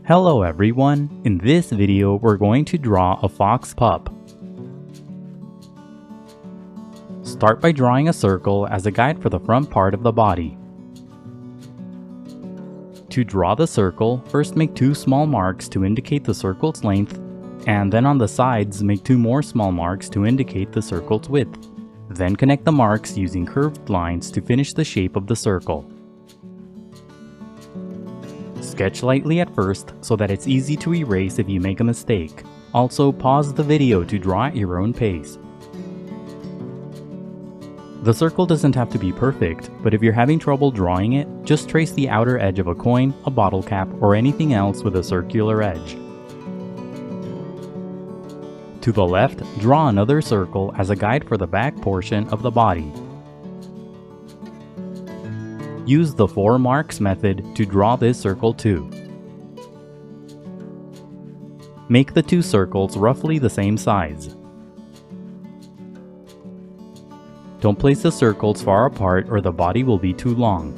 Hello everyone, in this video we're going to draw a fox pup. Start by drawing a circle as a guide for the front part of the body. To draw the circle, first make two small marks to indicate the circle's length, and then on the sides make two more small marks to indicate the circle's width. Then connect the marks using curved lines to finish the shape of the circle. Sketch lightly at first so that it's easy to erase if you make a mistake. Also, pause the video to draw at your own pace. The circle doesn't have to be perfect, but if you're having trouble drawing it, just trace the outer edge of a coin, a bottle cap, or anything else with a circular edge. To the left, draw another circle as a guide for the back portion of the body. Use the 4 marks method to draw this circle too. Make the two circles roughly the same size. Don't place the circles far apart or the body will be too long.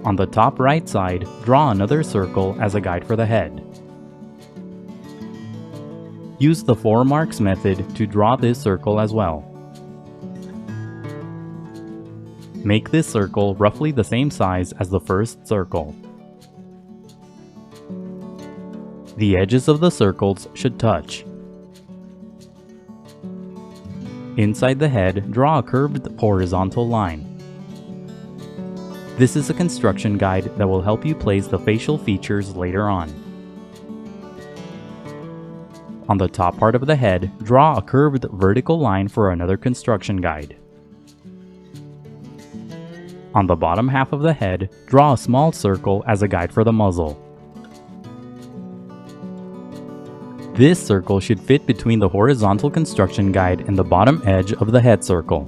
On the top right side, draw another circle as a guide for the head. Use the 4 marks method to draw this circle as well. Make this circle roughly the same size as the first circle. The edges of the circles should touch. Inside the head, draw a curved horizontal line. This is a construction guide that will help you place the facial features later on. On the top part of the head, draw a curved vertical line for another construction guide. On the bottom half of the head, draw a small circle as a guide for the muzzle. This circle should fit between the horizontal construction guide and the bottom edge of the head circle.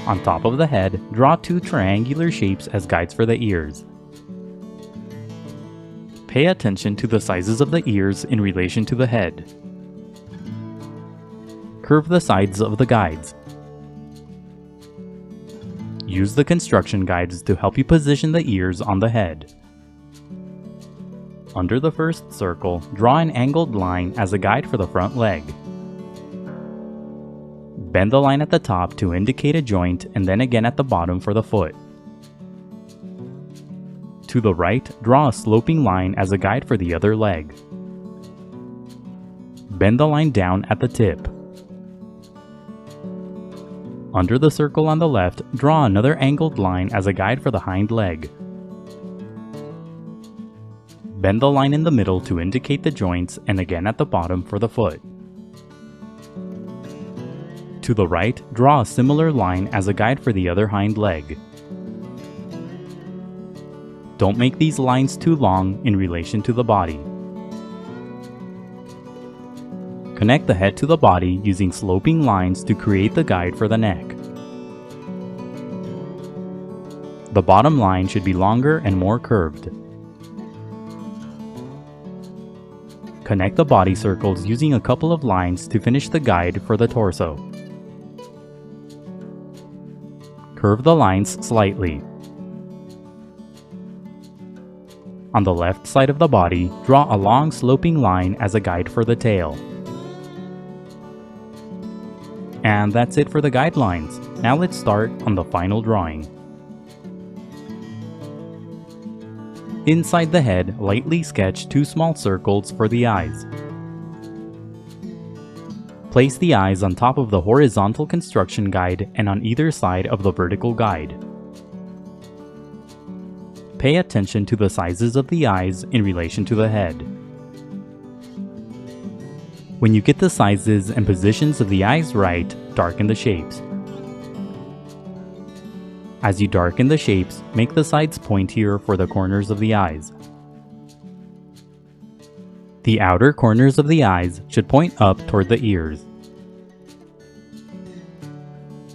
On top of the head, draw 2 triangular shapes as guides for the ears. Pay attention to the sizes of the ears in relation to the head. Curve the sides of the guides. Use the construction guides to help you position the ears on the head. Under the first circle, draw an angled line as a guide for the front leg. Bend the line at the top to indicate a joint and then again at the bottom for the foot. To the right, draw a sloping line as a guide for the other leg. Bend the line down at the tip. Under the circle on the left, draw another angled line as a guide for the hind leg. Bend the line in the middle to indicate the joints and again at the bottom for the foot. To the right, draw a similar line as a guide for the other hind leg. Don't make these lines too long in relation to the body. Connect the head to the body using sloping lines to create the guide for the neck. The bottom line should be longer and more curved. Connect the body circles using a couple of lines to finish the guide for the torso. Curve the lines slightly. On the left side of the body, draw a long sloping line as a guide for the tail. And that's it for the guidelines. Now let's start on the final drawing. Inside the head, lightly sketch 2 small circles for the eyes. Place the eyes on top of the horizontal construction guide and on either side of the vertical guide. Pay attention to the sizes of the eyes in relation to the head. When you get the sizes and positions of the eyes right, darken the shapes. As you darken the shapes, make the sides pointier for the corners of the eyes. The outer corners of the eyes should point up toward the ears.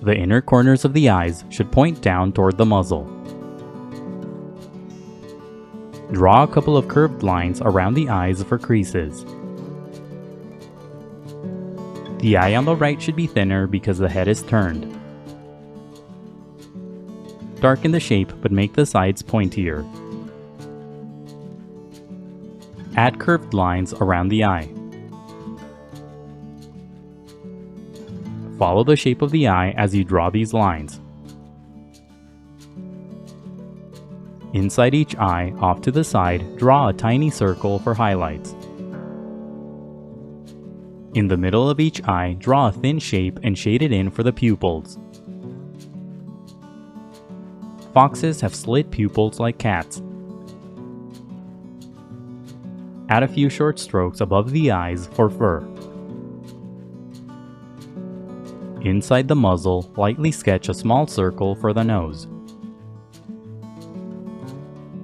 The inner corners of the eyes should point down toward the muzzle. Draw a couple of curved lines around the eyes for creases. The eye on the right should be thinner because the head is turned. darken the shape but make the sides pointier. Add curved lines around the eye. Follow the shape of the eye as you draw these lines. Inside each eye, off to the side, draw a tiny circle for highlights. In the middle of each eye, draw a thin shape and shade it in for the pupils. Foxes have slit pupils like cats. Add a few short strokes above the eyes for fur. Inside the muzzle, lightly sketch a small circle for the nose.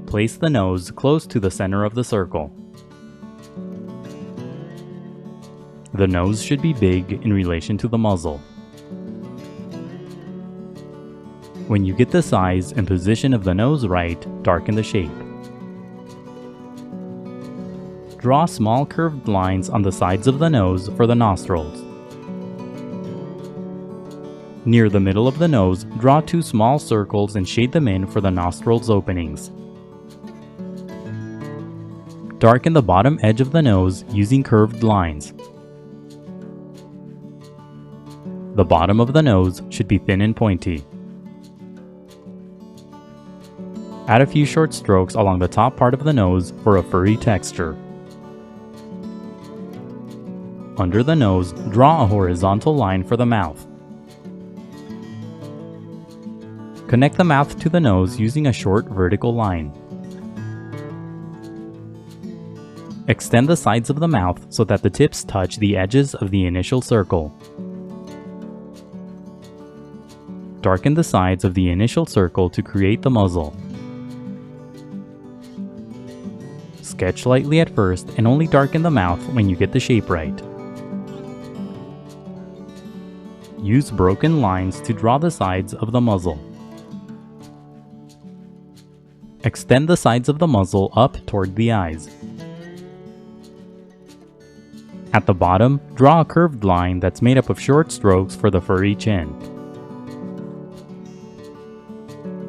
Place the nose close to the center of the circle. The nose should be big in relation to the muzzle. When you get the size and position of the nose right, darken the shape. Draw small curved lines on the sides of the nose for the nostrils. Near the middle of the nose, draw two small circles and shade them in for the nostrils openings. Darken the bottom edge of the nose using curved lines. The bottom of the nose should be thin and pointy. Add a few short strokes along the top part of the nose for a furry texture. Under the nose, draw a horizontal line for the mouth. Connect the mouth to the nose using a short vertical line. Extend the sides of the mouth so that the tips touch the edges of the initial circle. Darken the sides of the initial circle to create the muzzle. Sketch lightly at first and only darken the mouth when you get the shape right. Use broken lines to draw the sides of the muzzle. Extend the sides of the muzzle up toward the eyes. At the bottom, draw a curved line that's made up of short strokes for the furry chin.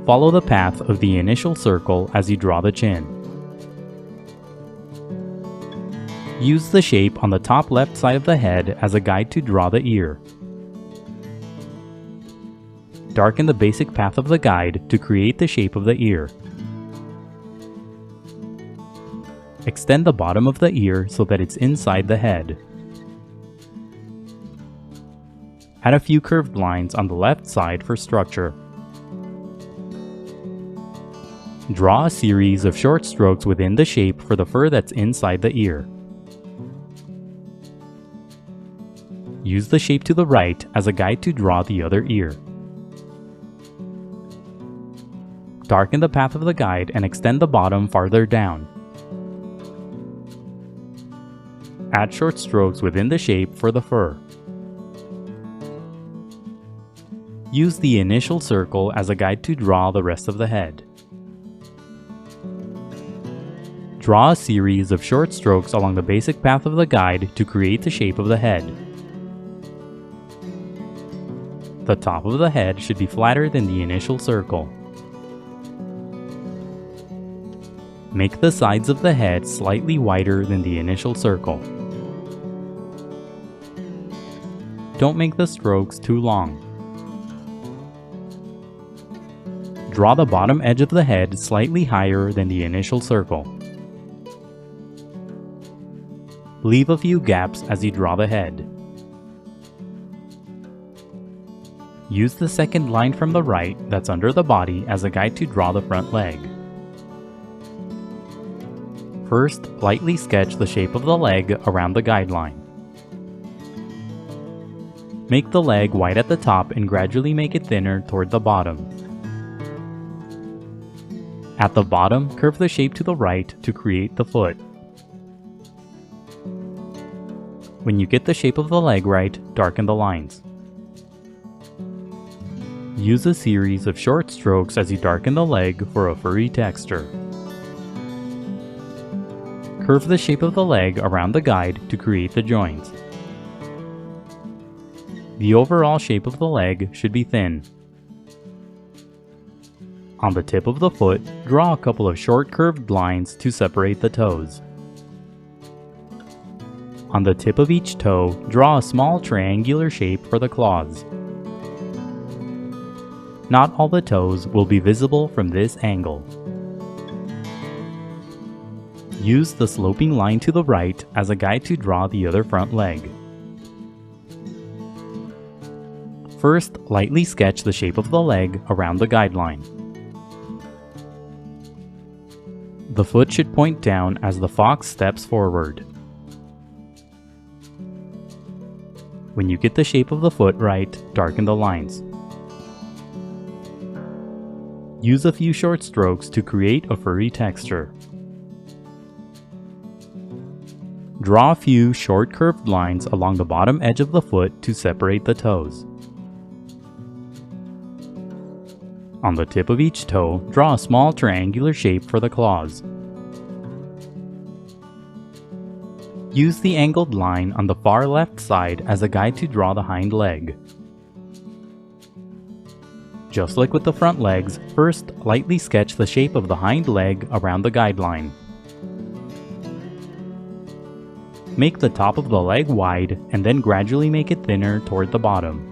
Follow the path of the initial circle as you draw the chin. Use the shape on the top left side of the head as a guide to draw the ear. Darken the basic path of the guide to create the shape of the ear. Extend the bottom of the ear so that it's inside the head. Add a few curved lines on the left side for structure. Draw a series of short strokes within the shape for the fur that's inside the ear. Use the shape to the right as a guide to draw the other ear. Darken the path of the guide and extend the bottom farther down. Add short strokes within the shape for the fur. Use the initial circle as a guide to draw the rest of the head. Draw a series of short strokes along the basic path of the guide to create the shape of the head. The top of the head should be flatter than the initial circle. Make the sides of the head slightly wider than the initial circle. Don't make the strokes too long. Draw the bottom edge of the head slightly higher than the initial circle. Leave a few gaps as you draw the head. Use the second line from the right that's under the body as a guide to draw the front leg. First, lightly sketch the shape of the leg around the guideline. Make the leg wide at the top and gradually make it thinner toward the bottom. At the bottom, curve the shape to the right to create the foot. When you get the shape of the leg right, darken the lines. Use a series of short strokes as you darken the leg for a furry texture. Curve the shape of the leg around the guide to create the joints. The overall shape of the leg should be thin. On the tip of the foot, draw a couple of short curved lines to separate the toes. On the tip of each toe, draw a small triangular shape for the claws. Not all the toes will be visible from this angle. Use the sloping line to the right as a guide to draw the other front leg. First, lightly sketch the shape of the leg around the guideline. The foot should point down as the fox steps forward. When you get the shape of the foot right, darken the lines. Use a few short strokes to create a furry texture. Draw a few short curved lines along the bottom edge of the foot to separate the toes. On the tip of each toe, draw a small triangular shape for the claws. Use the angled line on the far left side as a guide to draw the hind leg. Just like with the front legs, first lightly sketch the shape of the hind leg around the guideline. Make the top of the leg wide and then gradually make it thinner toward the bottom.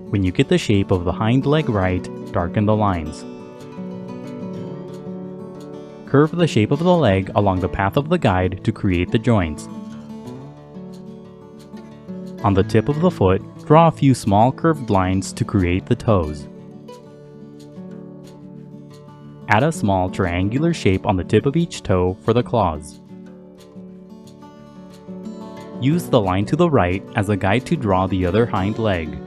When you get the shape of the hind leg right, darken the lines. Curve the shape of the leg along the path of the guide to create the joints. On the tip of the foot, draw a few small curved lines to create the toes. Add a small triangular shape on the tip of each toe for the claws. Use the line to the right as a guide to draw the other hind leg.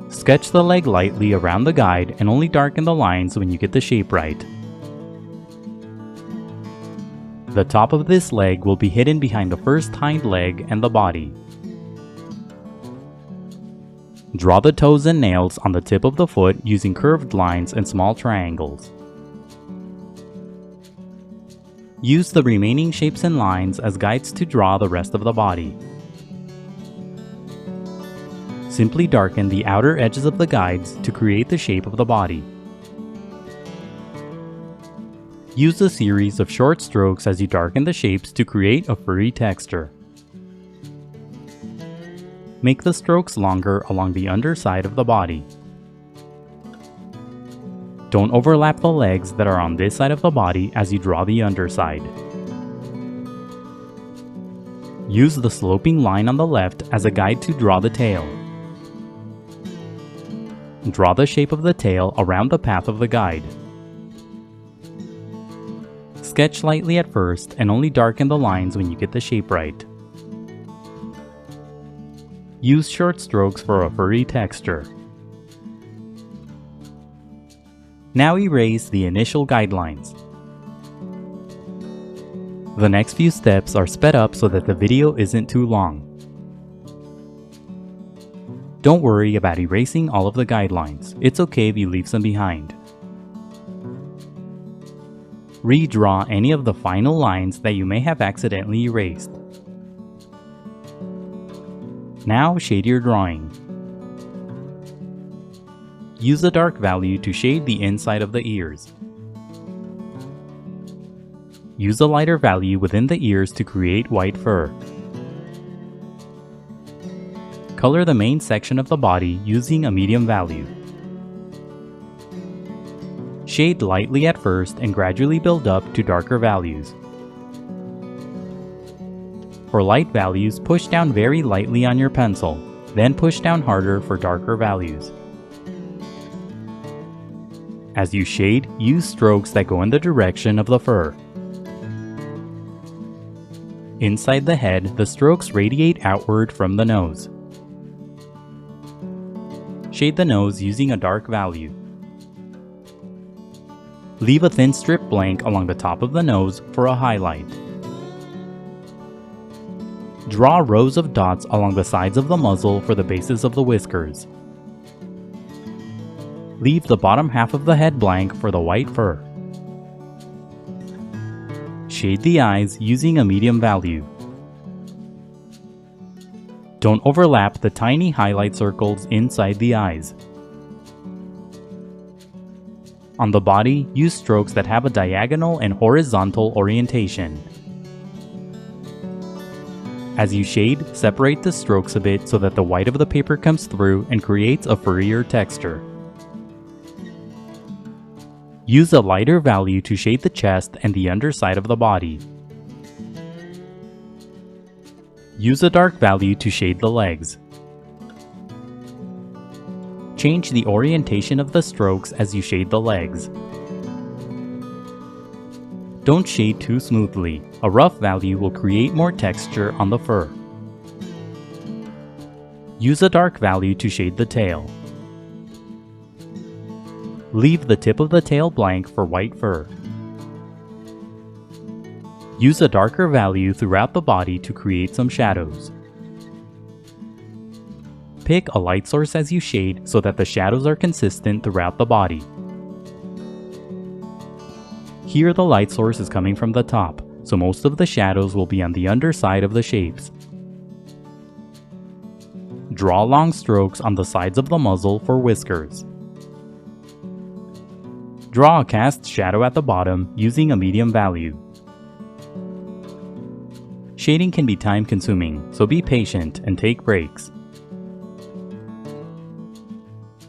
Sketch the leg lightly around the guide and only darken the lines when you get the shape right. The top of this leg will be hidden behind the first hind leg and the body. Draw the toes and nails on the tip of the foot using curved lines and small triangles. Use the remaining shapes and lines as guides to draw the rest of the body. Simply darken the outer edges of the guides to create the shape of the body. Use a series of short strokes as you darken the shapes to create a furry texture. Make the strokes longer along the underside of the body. Don't overlap the legs that are on this side of the body as you draw the underside. Use the sloping line on the left as a guide to draw the tail. Draw the shape of the tail around the path of the guide. Sketch lightly at first and only darken the lines when you get the shape right. Use short strokes for a furry texture. Now erase the initial guidelines. The next few steps are sped up so that the video isn't too long. Don't worry about erasing all of the guidelines. It's okay if you leave some behind. Redraw any of the final lines that you may have accidentally erased. Now shade your drawing. Use a dark value to shade the inside of the ears. Use a lighter value within the ears to create white fur. Color the main section of the body using a medium value. Shade lightly at first and gradually build up to darker values. For light values, push down very lightly on your pencil, then push down harder for darker values. As you shade, use strokes that go in the direction of the fur. Inside the head, the strokes radiate outward from the nose. Shade the nose using a dark value. Leave a thin strip blank along the top of the nose for a highlight. Draw rows of dots along the sides of the muzzle for the bases of the whiskers. Leave the bottom half of the head blank for the white fur. Shade the eyes using a medium value. Don't overlap the tiny highlight circles inside the eyes. On the body, use strokes that have a diagonal and horizontal orientation. As you shade, separate the strokes a bit so that the white of the paper comes through and creates a furrier texture. Use a lighter value to shade the chest and the underside of the body. Use a dark value to shade the legs. Change the orientation of the strokes as you shade the legs. Don't shade too smoothly. A rough value will create more texture on the fur. Use a dark value to shade the tail. Leave the tip of the tail blank for white fur. Use a darker value throughout the body to create some shadows. Pick a light source as you shade so that the shadows are consistent throughout the body. Here the light source is coming from the top, so most of the shadows will be on the underside of the shapes. Draw long strokes on the sides of the muzzle for whiskers. Draw a cast shadow at the bottom using a medium value. Shading can be time-consuming, so be patient and take breaks.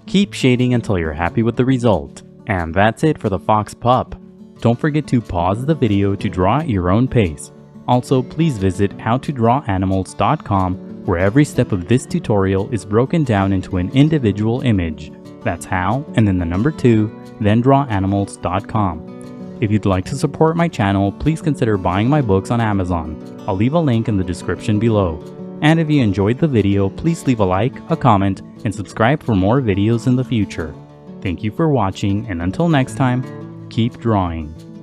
Keep shading until you're happy with the result. And that's it for the Fox Pup. Don't forget to pause the video to draw at your own pace. Also, please visit howtodrawanimals.com where every step of this tutorial is broken down into an individual image. That's how, and then the number 2, then drawanimals.com. If you'd like to support my channel, please consider buying my books on Amazon. I'll leave a link in the description below. And if you enjoyed the video, please leave a like, a comment, and subscribe for more videos in the future. Thank you for watching, and until next time, keep drawing.